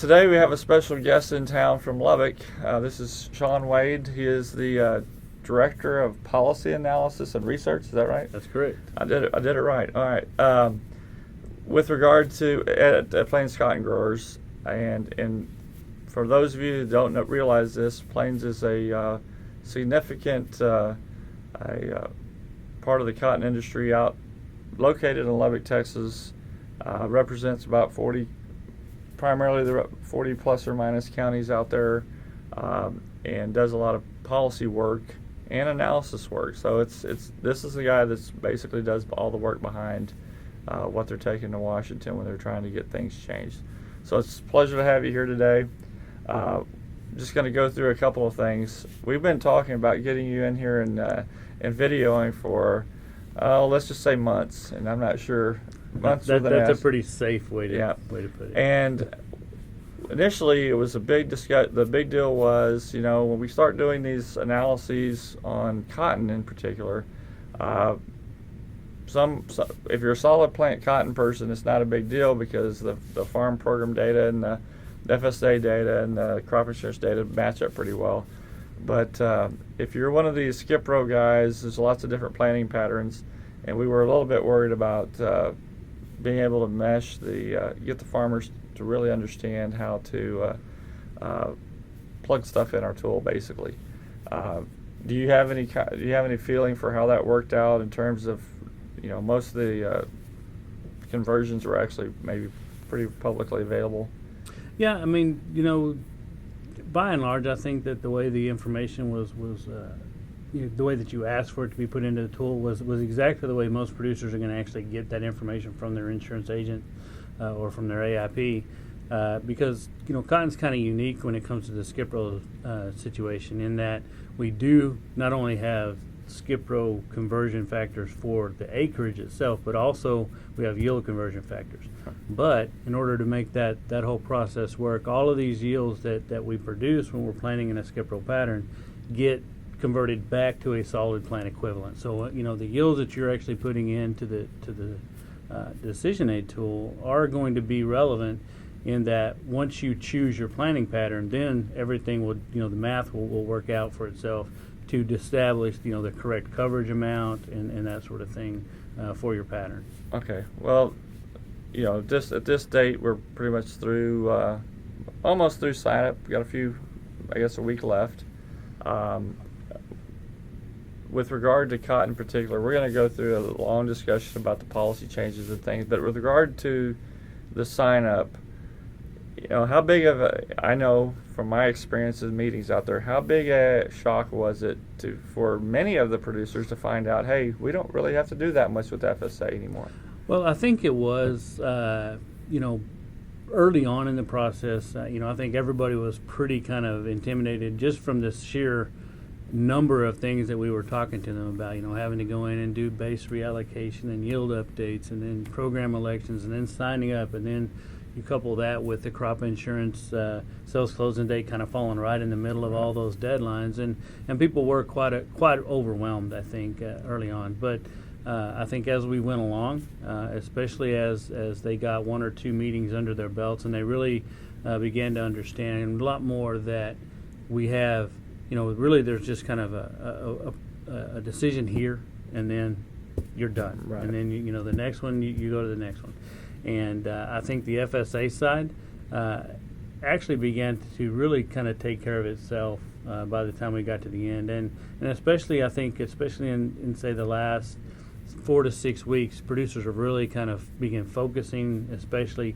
Today we have a special guest in town from Lubbock. This is Shawn Wade. He is the Director of Policy Analysis and Research. Is that right? That's correct. I did it right. All right. With regard to at Plains Cotton Growers, and for those of you who don't realize this, Plains is a significant part of the cotton industry located in Lubbock, Texas. Represents about 40, primarily the 40 plus or minus counties out there, and does a lot of policy work and analysis work. So this is the guy that's basically does all the work behind what they're taking to Washington when they're trying to get things changed. So it's a pleasure to have you here today. Just going to go through a couple of things. We've been talking about getting you in here and videoing for, let's just say months, and I'm not sure. Months that's a pretty safe way to put it. And initially, it was a big discussion. The big deal was, when we start doing these analyses on cotton in particular, if you're a solid plant cotton person, it's not a big deal because the farm program data and the FSA data and the crop insurance data match up pretty well. But if you're one of these skip row guys, there's lots of different planting patterns, and we were a little bit worried about being able to mesh get the farmers to really understand how to plug stuff in our tool, basically. Do you have any feeling for how that worked out in terms of, most of the conversions were actually maybe pretty publicly available? Yeah, I mean, by and large, I think that the way the information was the way that you asked for it to be put into the tool was exactly the way most producers are going to actually get that information from their insurance agent or from their AIP, because cotton's kind of unique when it comes to the skip row situation, in that we do not only have skip row conversion factors for the acreage itself, but also we have yield conversion factors. But in order to make that whole process work, all of these yields that we produce when we're planting in a skip row pattern get converted back to a solid plant equivalent. So the yields that you're actually putting into the decision aid tool are going to be relevant in that once you choose your planting pattern, then everything will, the math will work out for itself to establish the correct coverage amount and that sort of thing for your pattern. Okay. Well, at this date, we're pretty much through, almost through sign up. We got a week left. With regard to cotton in particular, we're going to go through a long discussion about the policy changes and things. But with regard to the sign up, how big of I know from my experience in meetings out there, how big a shock was it for many of the producers to find out, hey, we don't really have to do that much with FSA anymore? Well, I think it was, early on in the process, I think everybody was pretty kind of intimidated just from the sheer number of things that we were talking to them about, having to go in and do base reallocation and yield updates and then program elections and then signing up, and then you couple that with the crop insurance sales closing date kind of falling right in the middle of all those deadlines, and people were quite overwhelmed, I think, early on. But I think as we went along, especially as they got one or two meetings under their belts and they really began to understand a lot more that we have, really there's just kind of a decision here, and then you're done. Right. And then, the next one, you go to the next one. And I think the FSA side actually began to really kind of take care of itself by the time we got to the end. And especially, I think, in say the last 4 to 6 weeks, producers have really kind of began focusing, especially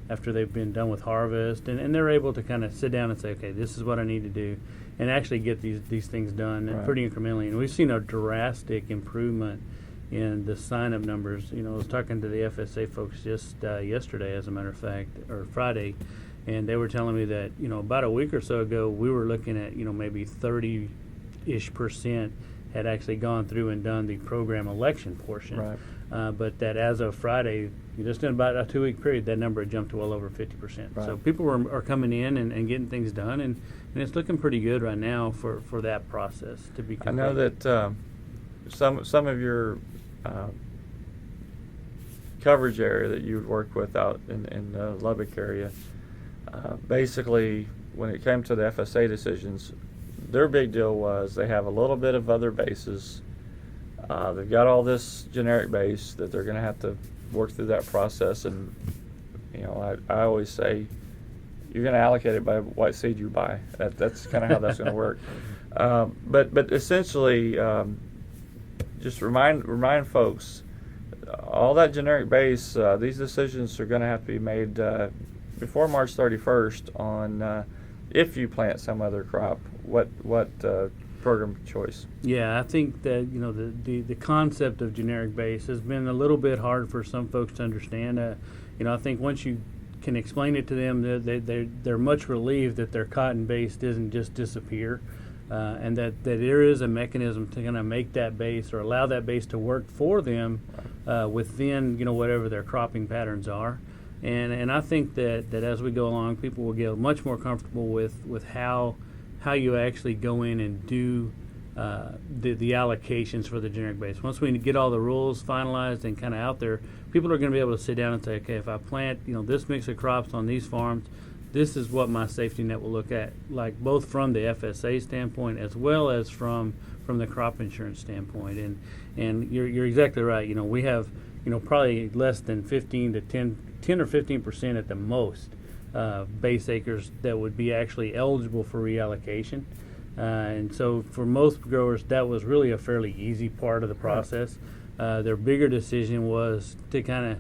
after they've been done with harvest, and they're able to kind of sit down and say, okay, this is what I need to do, and actually get these things done pretty incrementally. And we've seen a drastic improvement in the sign-up numbers. I was talking to the FSA folks just yesterday, as a matter of fact, or Friday, and they were telling me that, about a week or so ago, we were looking at, maybe 30-ish% had actually gone through and done the program election portion. Right. But that as of Friday, just in about a 2-week period, that number had jumped to well over 50%. Right. So people are coming in and getting things done, and it's looking pretty good right now for that process to be complete. I know that some of your coverage area that you work with out in the Lubbock area, basically, when it came to the FSA decisions, their big deal was they have a little bit of other bases. They've got all this generic base that they're going to have to work through that process, and I always say you're going to allocate it by what seed you buy. That's kind of how that's going to work. But essentially, just remind folks, all that generic base, these decisions are going to have to be made before March 31st on if you plant some other crop, what program choice. Yeah, I think that the concept of generic base has been a little bit hard for some folks to understand. I think once you can explain it to them, they're much relieved that their cotton base doesn't just disappear, and that there is a mechanism to kind of make that base or allow that base to work for them within whatever their cropping patterns are. And I think that as we go along, people will get much more comfortable with how you actually go in and do the allocations for the generic base. Once we get all the rules finalized and kind of out there, people are going to be able to sit down and say, okay, if I plant this mix of crops on these farms, this is what my safety net will look at, like both from the FSA standpoint as well as from the crop insurance standpoint. And you're exactly right. We have probably less than 10 or 15% at the most base acres that would be actually eligible for reallocation. And so for most growers, that was really a fairly easy part of the process. Their bigger decision was to kind of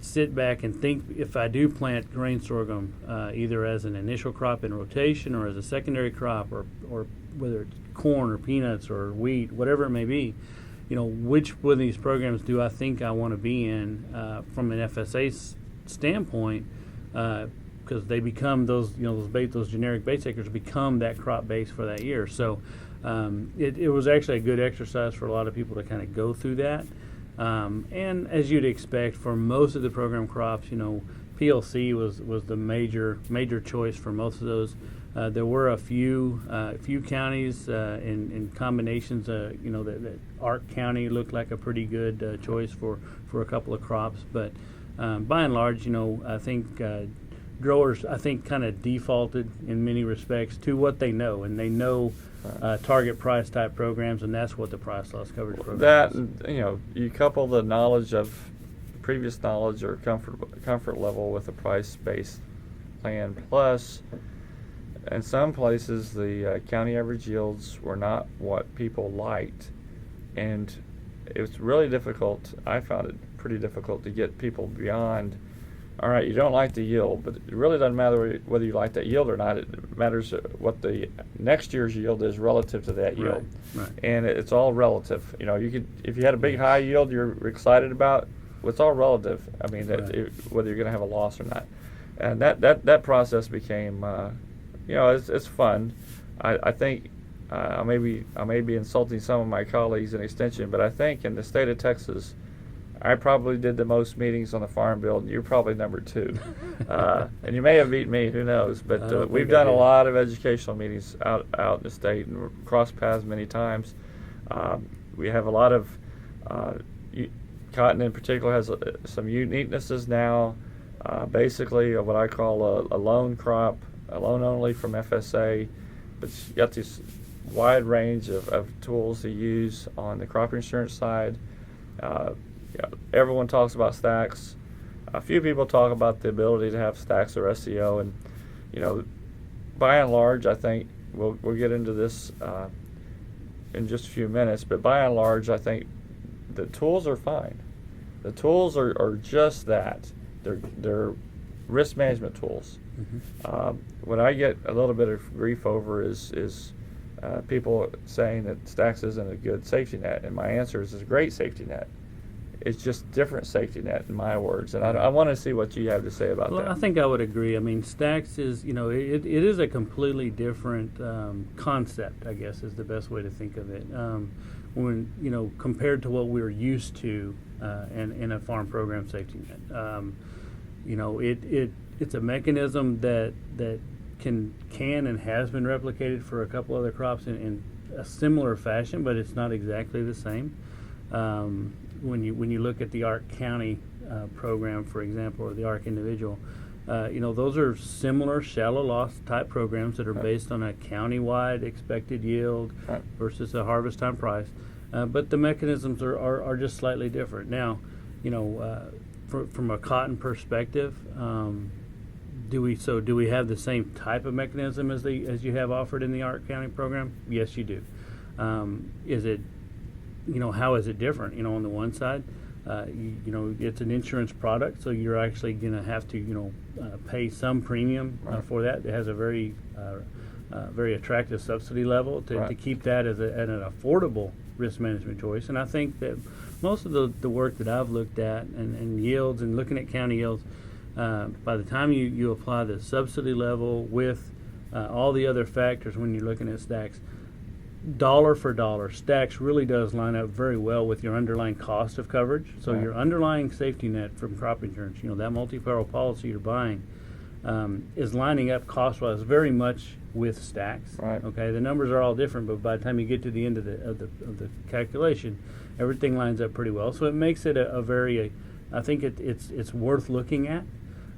sit back and think, if I do plant grain sorghum, either as an initial crop in rotation or as a secondary crop, or whether it's corn or peanuts or wheat, whatever it may be, which one of these programs do I think I want to be in from an FSA standpoint, because they become those generic base acres become that crop base for that year. So it was actually a good exercise for a lot of people to kind of go through that. And as you'd expect, for most of the program crops, PLC was the major choice for most of those. There were a few counties in combinations. That Ark County looked like a pretty good choice for a couple of crops. But by and large, I think growers kind of defaulted in many respects to what they know, and they know target price type programs, and that's what the price loss coverage program is. You couple the knowledge of previous knowledge or comfort level with a price-based plan, plus in some places the county average yields were not what people liked, and it was really difficult. I found it pretty difficult to get people beyond, all right, you don't like the yield, but it really doesn't matter whether you like that yield or not. It matters what the next year's yield is relative to that yield. Right. And it's all relative. You could, if you had a big high yield you're excited about, well, it's all relative. I mean, whether you're going to have a loss or not. And that process became, it's fun. I think I may be insulting some of my colleagues in Extension, but I think in the state of Texas, I probably did the most meetings on the Farm Bill, and you're probably number 2. And you may have beat me, who knows. But we've done a lot of educational meetings out in the state and crossed paths many times. We have a lot of, cotton in particular has some uniquenesses now. Basically, what I call a loan crop, a loan only from FSA. But you got this wide range of tools to use on the crop insurance side. Everyone talks about stacks. A few people talk about the ability to have stacks or SEO, and by and large, I think we'll get into this in just a few minutes. But by and large, I think the tools are fine. The tools are just that. They're risk management tools. Mm-hmm. What I get a little bit of grief over is people saying that stacks isn't a good safety net, and my answer is it's a great safety net. It's just different safety net, in my words, and I want to see what you have to say about that. I think I would agree. I mean, stacks is, it is a completely different concept, I guess, is the best way to think of it. When, compared to what we're used to in a farm program safety net. It's a mechanism that can and has been replicated for a couple other crops in a similar fashion, but it's not exactly the same. When you look at the Ark County program, for example, or the Ark individual, Those are similar shallow loss type programs that are Right. based on a county-wide expected yield Right. versus a harvest time price. But the mechanisms are just slightly different. Now, from a cotton perspective, do we have the same type of mechanism as you have offered in the Ark County program? Yes, you do. Is it, how is it different? On the one side, it's an insurance product, so you're actually going to have to, pay some premium Right. for that. It has a very attractive subsidy level to Right. keep that as an affordable risk management choice. And I think that most of the work that I've looked at and yields and looking at county yields, by the time you apply the subsidy level with all the other factors when you're looking at stacks, dollar for dollar, stacks really does line up very well with your underlying cost of coverage. So Right. your underlying safety net from crop insurance, that multi-peril policy you're buying, is lining up cost-wise very much with stacks. Right. Okay, the numbers are all different, but by the time you get to the end of the calculation, everything lines up pretty well. So it makes it a very, I think it's worth looking at.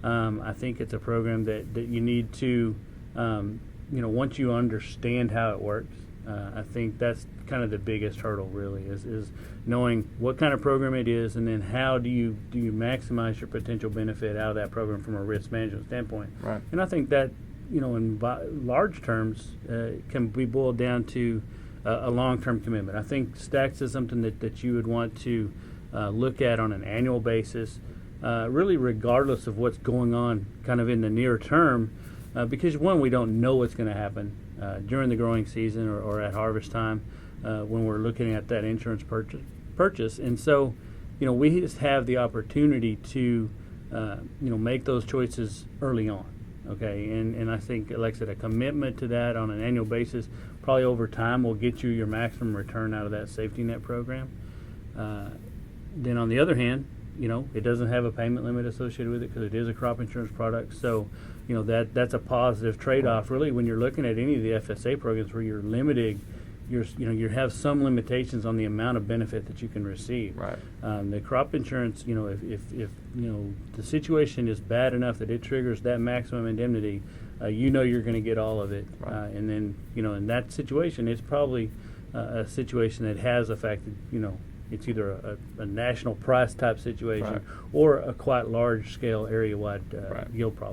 I think it's a program that you need to, once you understand how it works. I think that's kind of the biggest hurdle, really, is knowing what kind of program it is, and then how do you maximize your potential benefit out of that program from a risk management standpoint. Right. And I think that, in large terms, can be boiled down to a long-term commitment. I think stacks is something that you would want to look at on an annual basis, really regardless of what's going on kind of in the near term, because one, we don't know what's going to happen during the growing season or at harvest time when we're looking at that insurance purchase. And so, we just have the opportunity to, make those choices early on. Okay, and I think, like I said, a commitment to that on an annual basis, probably over time, will get you your maximum return out of that safety net program. Then on the other hand, it doesn't have a payment limit associated with it because it is a crop insurance product. So, that's a positive trade-off, really, when you're looking at any of the FSA programs where you're limiting, you have some limitations on the amount of benefit that you can receive. Right. The crop insurance, if the situation is bad enough that it triggers that maximum indemnity, you're going to get all of it. Right. And then, in that situation, it's probably a situation that has affected, it's either a national price type situation Right. or a quite large scale area-wide Right. yield problem.